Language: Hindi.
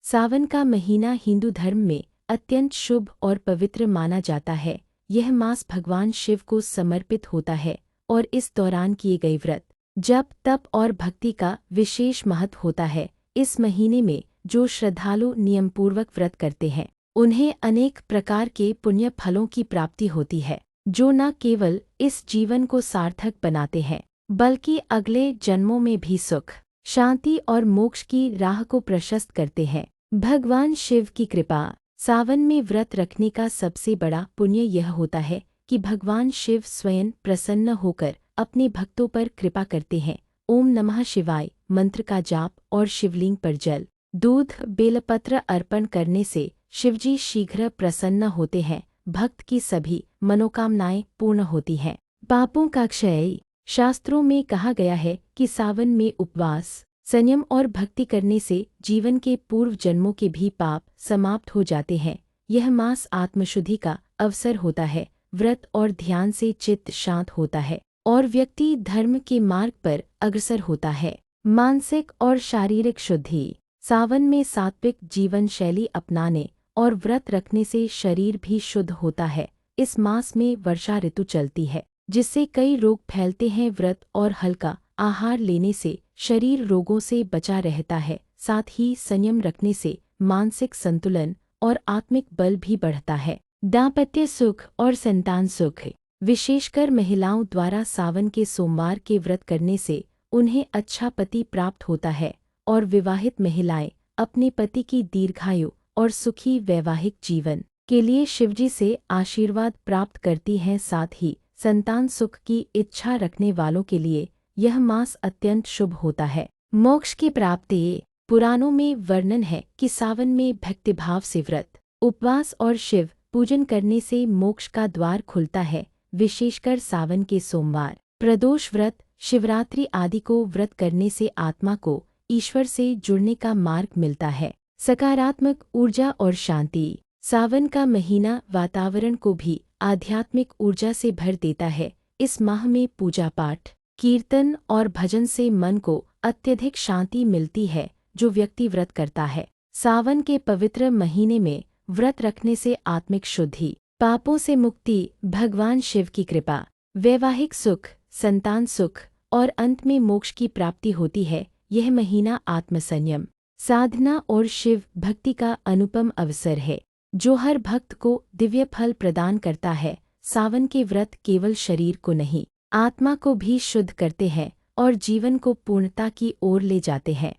सावन का महीना हिंदू धर्म में अत्यंत शुभ और पवित्र माना जाता है। यह मास भगवान शिव को समर्पित होता है और इस दौरान किए गए व्रत, जप, तप और भक्ति का विशेष महत्व होता है। इस महीने में जो श्रद्धालु नियमपूर्वक व्रत करते हैं, उन्हें अनेक प्रकार के पुण्य फलों की प्राप्ति होती है, जो न केवल इस जीवन को सार्थक बनाते हैं, बल्कि अगले जन्मों में भी सुख, शांति और मोक्ष की राह को प्रशस्त करते हैं। भगवान शिव की कृपा। सावन में व्रत रखने का सबसे बड़ा पुण्य यह होता है कि भगवान शिव स्वयं प्रसन्न होकर अपने भक्तों पर कृपा करते हैं। ओम नमः शिवाय मंत्र का जाप और शिवलिंग पर जल, दूध, बेलपत्र अर्पण करने से शिवजी शीघ्र प्रसन्न होते हैं। भक्त की सभी मनोकामनाएं पूर्ण होती हैं। पापों का क्षय। शास्त्रों में कहा गया है कि सावन में उपवास, संयम और भक्ति करने से जीवन के पूर्व जन्मों के भी पाप समाप्त हो जाते हैं। यह मास आत्मशुद्धि का अवसर होता है। व्रत और ध्यान से चित्त शांत होता है और व्यक्ति धर्म के मार्ग पर अग्रसर होता है। मानसिक और शारीरिक शुद्धि। सावन में सात्विक जीवन शैली अपनाने और व्रत रखने से शरीर भी शुद्ध होता है। इस मास में वर्षा ऋतु चलती है, जिससे कई रोग फैलते हैं। व्रत और हल्का आहार लेने से शरीर रोगों से बचा रहता है। साथ ही संयम रखने से मानसिक संतुलन और आत्मिक बल भी बढ़ता है। दाम्पत्य सुख और संतान सुख। विशेषकर महिलाओं द्वारा सावन के सोमवार के व्रत करने से उन्हें अच्छा पति प्राप्त होता है और विवाहित महिलाएं अपने पति की दीर्घायु और सुखी वैवाहिक जीवन के लिए शिवजी से आशीर्वाद प्राप्त करती हैं। साथ ही संतान सुख की इच्छा रखने वालों के लिए यह मास अत्यंत शुभ होता है। मोक्ष की प्राप्ति। पुराणों में वर्णन है कि सावन में भक्तिभाव से व्रत, उपवास और शिव पूजन करने से मोक्ष का द्वार खुलता है। विशेषकर सावन के सोमवार, प्रदोष व्रत, शिवरात्रि आदि को व्रत करने से आत्मा को ईश्वर से जुड़ने का मार्ग मिलता है। सकारात्मक ऊर्जा और शांति। सावन का महीना वातावरण को भी आध्यात्मिक ऊर्जा से भर देता है। इस माह में पूजा पाठ, कीर्तन और भजन से मन को अत्यधिक शांति मिलती है। जो व्यक्ति व्रत करता है, सावन के पवित्र महीने में व्रत रखने से आत्मिक शुद्धि, पापों से मुक्ति, भगवान शिव की कृपा, वैवाहिक सुख, संतान सुख और अंत में मोक्ष की प्राप्ति होती है। यह महीना आत्मसंयम, साधना और शिव भक्ति का अनुपम अवसर है, जो हर भक्त को दिव्य फल प्रदान करता है। सावन के व्रत केवल शरीर को नहीं, आत्मा को भी शुद्ध करते हैं और जीवन को पूर्णता की ओर ले जाते हैं।